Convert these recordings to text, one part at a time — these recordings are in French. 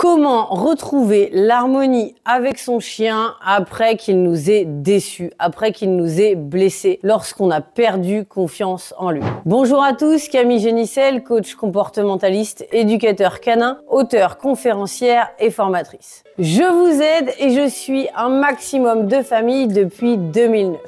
Comment retrouver l'harmonie avec son chien après qu'il nous ait déçus, après qu'il nous ait blessés, lorsqu'on a perdu confiance en lui? Bonjour à tous, Camille Génissel, coach comportementaliste, éducateur canin, auteure, conférencière et formatrice. Je vous aide et je suis un maximum de famille depuis 2009.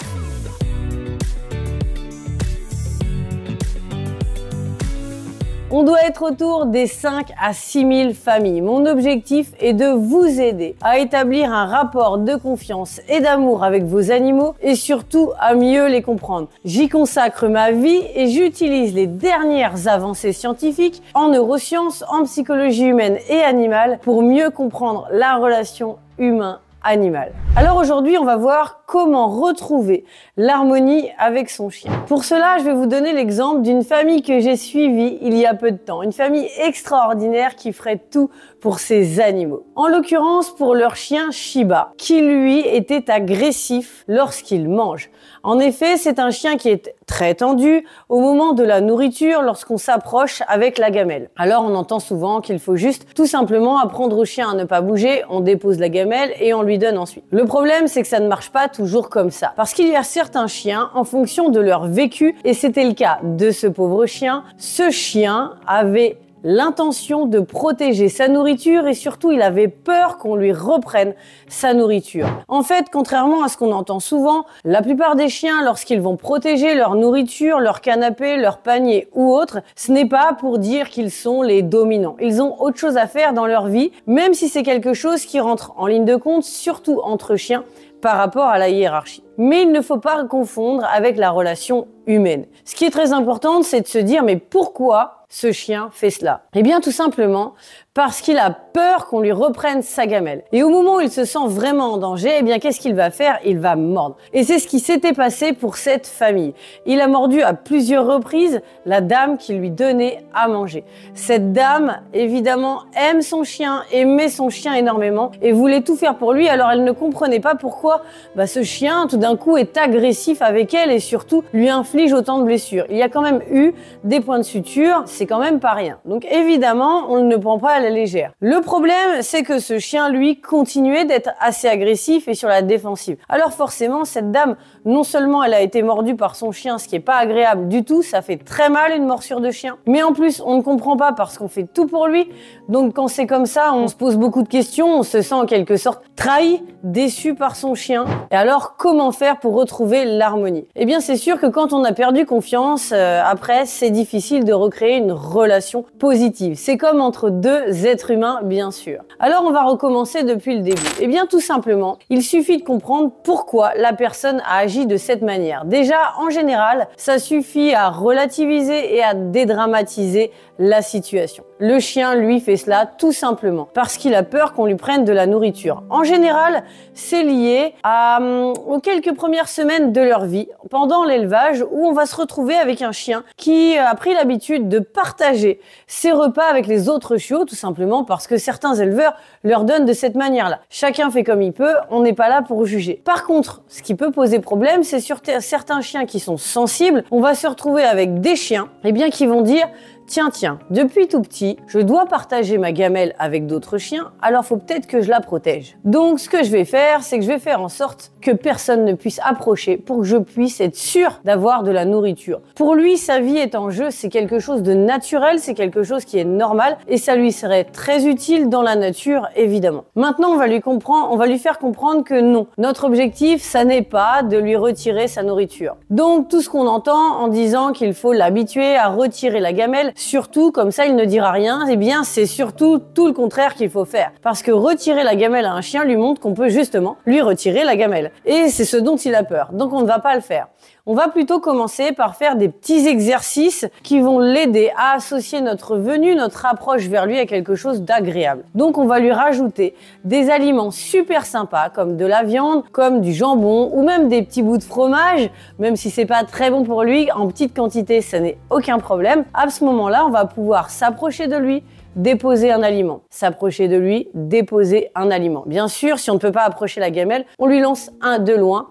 On doit être autour des 5 à 6 000 familles. Mon objectif est de vous aider à établir un rapport de confiance et d'amour avec vos animaux et surtout à mieux les comprendre. J'y consacre ma vie et j'utilise les dernières avancées scientifiques en neurosciences, en psychologie humaine et animale pour mieux comprendre la relation humain-animal. Alors aujourd'hui, on va voir comment retrouver l'harmonie avec son chien. Pour cela, je vais vous donner l'exemple d'une famille que j'ai suivie il y a peu de temps. Une famille extraordinaire qui ferait tout pour ses animaux. En l'occurrence, pour leur chien Shiba, qui lui était agressif lorsqu'il mange. En effet, c'est un chien qui est très tendu au moment de la nourriture lorsqu'on s'approche avec la gamelle. Alors on entend souvent qu'il faut juste tout simplement apprendre au chien à ne pas bouger, on dépose la gamelle et on lui donne ensuite. Le problème, c'est que ça ne marche pas toujours comme ça. Parce qu'il y a certains chiens, en fonction de leur vécu, et c'était le cas de ce pauvre chien, ce chien avait l'intention de protéger sa nourriture et surtout il avait peur qu'on lui reprenne sa nourriture. En fait, contrairement à ce qu'on entend souvent, la plupart des chiens, lorsqu'ils vont protéger leur nourriture, leur canapé, leur panier ou autre, ce n'est pas pour dire qu'ils sont les dominants. Ils ont autre chose à faire dans leur vie, même si c'est quelque chose qui rentre en ligne de compte, surtout entre chiens, par rapport à la hiérarchie. Mais il ne faut pas confondre avec la relation humaine. Ce qui est très important, c'est de se dire, mais pourquoi ce chien fait cela? Eh bien, tout simplement parce qu'il a peur qu'on lui reprenne sa gamelle. Et au moment où il se sent vraiment en danger, eh bien, qu'est-ce qu'il va faire? Il va mordre. Et c'est ce qui s'était passé pour cette famille. Il a mordu à plusieurs reprises la dame qui lui donnait à manger. Cette dame, évidemment, aime son chien, aimait son chien énormément et voulait tout faire pour lui. Alors, elle ne comprenait pas pourquoi ce chien, tout d'un coup, est agressif avec elle et surtout lui inflige autant de blessures. Il y a quand même eu des points de suture, c'est quand même pas rien. Donc, évidemment, on ne prend pas à la légère. Le problème, c'est que ce chien, lui, continuait d'être assez agressif et sur la défensive. Alors forcément, cette dame, non seulement elle a été mordue par son chien, ce qui est pas agréable du tout, ça fait très mal une morsure de chien, mais en plus, on ne comprend pas parce qu'on fait tout pour lui. Donc quand c'est comme ça, on se pose beaucoup de questions, on se sent en quelque sorte trahi, déçu par son chien. Et alors, comment faire pour retrouver l'harmonie? Eh bien, c'est sûr que quand on a perdu confiance, après, c'est difficile de recréer une relation positive. C'est comme entre deux êtres humains, bien sûr. Alors, on va recommencer depuis le début. Eh bien, tout simplement, il suffit de comprendre pourquoi la personne a agi de cette manière. Déjà, en général, ça suffit à relativiser et à dédramatiser la situation. Le chien, lui, fait cela tout simplement parce qu'il a peur qu'on lui prenne de la nourriture. En général, c'est lié aux quelques premières semaines de leur vie, pendant l'élevage, où on va se retrouver avec un chien qui a pris l'habitude de partager ses repas avec les autres chiots, tout simplement parce que certains éleveurs leur donnent de cette manière-là. Chacun fait comme il peut, on n'est pas là pour juger. Par contre, ce qui peut poser problème, c'est sur certains chiens qui sont sensibles, on va se retrouver avec des chiens, qui vont dire: Tiens, depuis tout petit, je dois partager ma gamelle avec d'autres chiens, alors faut peut-être que je la protège. Donc, ce que je vais faire, c'est que je vais faire en sorte que personne ne puisse approcher pour que je puisse être sûr d'avoir de la nourriture. Pour lui, sa vie est en jeu, c'est quelque chose de naturel, c'est quelque chose qui est normal et ça lui serait très utile dans la nature, évidemment. Maintenant, on va lui faire comprendre que non. Notre objectif, ça n'est pas de lui retirer sa nourriture. Donc, tout ce qu'on entend en disant qu'il faut l'habituer à retirer la gamelle, surtout, comme ça il ne dira rien, eh bien c'est surtout tout le contraire qu'il faut faire. Parce que retirer la gamelle à un chien lui montre qu'on peut justement lui retirer la gamelle. Et c'est ce dont il a peur. Donc on ne va pas le faire. On va plutôt commencer par faire des petits exercices qui vont l'aider à associer notre venue, notre approche vers lui à quelque chose d'agréable. Donc on va lui rajouter des aliments super sympas comme de la viande, comme du jambon ou même des petits bouts de fromage, même si c'est pas très bon pour lui, en petite quantité ça n'est aucun problème. À ce moment-là, on va pouvoir s'approcher de lui, déposer un aliment. S'approcher de lui, déposer un aliment. Bien sûr, si on ne peut pas approcher la gamelle, on lui lance un de loin,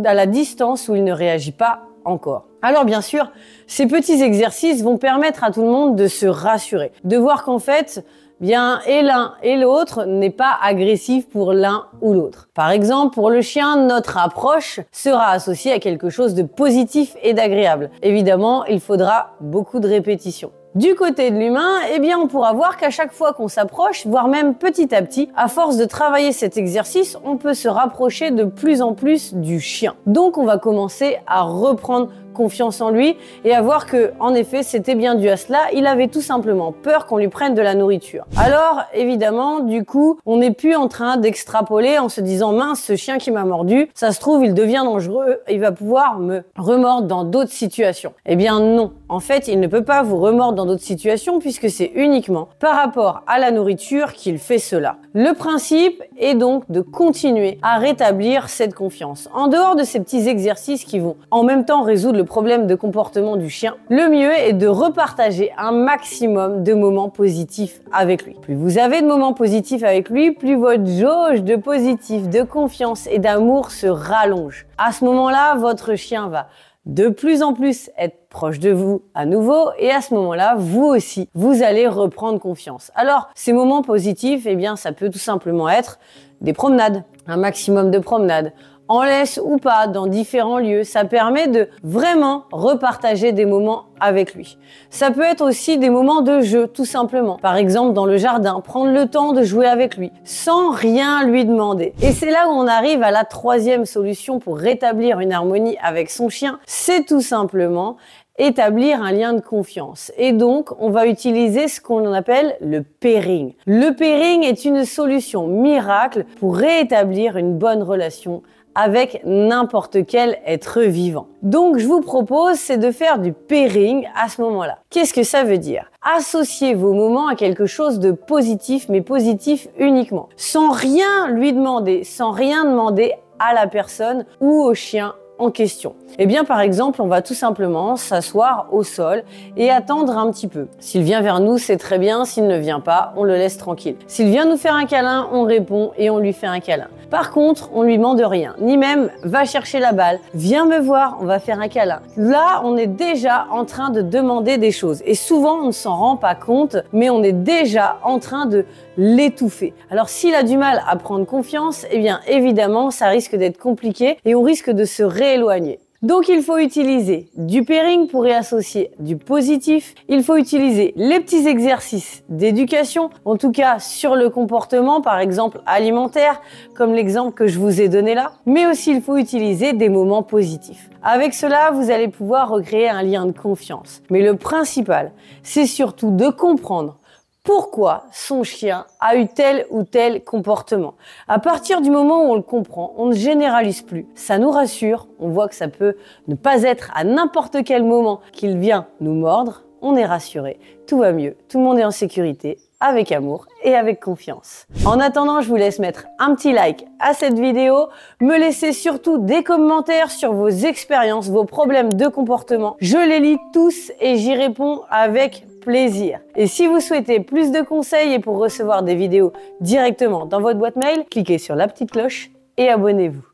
à la distance où il ne réagit pas encore. Alors bien sûr, ces petits exercices vont permettre à tout le monde de se rassurer, de voir qu'en fait, bien et l'un et l'autre n'est pas agressif pour l'un ou l'autre. Par exemple, pour le chien, notre approche sera associée à quelque chose de positif et d'agréable. Évidemment, il faudra beaucoup de répétitions. Du côté de l'humain, eh bien, on pourra voir qu'à chaque fois qu'on s'approche, voire même petit à petit, à force de travailler cet exercice, on peut se rapprocher de plus en plus du chien. Donc, on va commencer à reprendre confiance en lui et à voir que, en effet, c'était bien dû à cela. Il avait tout simplement peur qu'on lui prenne de la nourriture. Alors, évidemment, du coup, on n'est plus en train d'extrapoler en se disant mince, ce chien qui m'a mordu, ça se trouve, il devient dangereux, il va pouvoir me remordre dans d'autres situations. Eh bien, non. En fait, il ne peut pas vous remordre dans d'autres situations puisque c'est uniquement par rapport à la nourriture qu'il fait cela. Le principe est donc de continuer à rétablir cette confiance. En dehors de ces petits exercices qui vont en même temps résoudre le problème de comportement du chien, le mieux est de repartager un maximum de moments positifs avec lui. Plus vous avez de moments positifs avec lui, plus votre jauge de positif, de confiance et d'amour se rallonge. À ce moment-là, votre chien va de plus en plus être proche de vous à nouveau et à ce moment-là, vous aussi, vous allez reprendre confiance. Alors, ces moments positifs, eh bien, ça peut tout simplement être des promenades, un maximum de promenades, en laisse ou pas, dans différents lieux. Ça permet de vraiment repartager des moments avec lui. Ça peut être aussi des moments de jeu, tout simplement. Par exemple, dans le jardin, prendre le temps de jouer avec lui, sans rien lui demander. Et c'est là où on arrive à la troisième solution pour rétablir une harmonie avec son chien. C'est tout simplement établir un lien de confiance. Et donc, on va utiliser ce qu'on appelle le pairing. Le pairing est une solution miracle pour rétablir une bonne relation avec n'importe quel être vivant. Donc, je vous propose, c'est de faire du pairing à ce moment-là. Qu'est-ce que ça veut dire? Associez vos moments à quelque chose de positif, mais positif uniquement. Sans rien lui demander, sans rien demander à la personne ou au chien en question. Eh bien, par exemple, on va tout simplement s'asseoir au sol et attendre un petit peu. S'il vient vers nous, c'est très bien. S'il ne vient pas, on le laisse tranquille. S'il vient nous faire un câlin, on répond et on lui fait un câlin. Par contre, on lui demande rien, ni même va chercher la balle, viens me voir, on va faire un câlin. Là, on est déjà en train de demander des choses et souvent, on ne s'en rend pas compte, mais on est déjà en train de l'étouffer. Alors, s'il a du mal à prendre confiance, eh bien, évidemment, ça risque d'être compliqué et on risque de se rééloigner. Donc, il faut utiliser du pairing pour y associer du positif. Il faut utiliser les petits exercices d'éducation, en tout cas sur le comportement, par exemple alimentaire, comme l'exemple que je vous ai donné là. Mais aussi, il faut utiliser des moments positifs. Avec cela, vous allez pouvoir recréer un lien de confiance. Mais le principal, c'est surtout de comprendre pourquoi son chien a eu tel ou tel comportement. À partir du moment où on le comprend, on ne généralise plus. Ça nous rassure, on voit que ça peut ne pas être à n'importe quel moment qu'il vient nous mordre. On est rassuré, tout va mieux, tout le monde est en sécurité, avec amour et avec confiance. En attendant, je vous laisse mettre un petit like à cette vidéo, me laisser surtout des commentaires sur vos expériences, vos problèmes de comportement. Je les lis tous et j'y réponds avec plaisir. Et si vous souhaitez plus de conseils et pour recevoir des vidéos directement dans votre boîte mail, cliquez sur la petite cloche et abonnez-vous.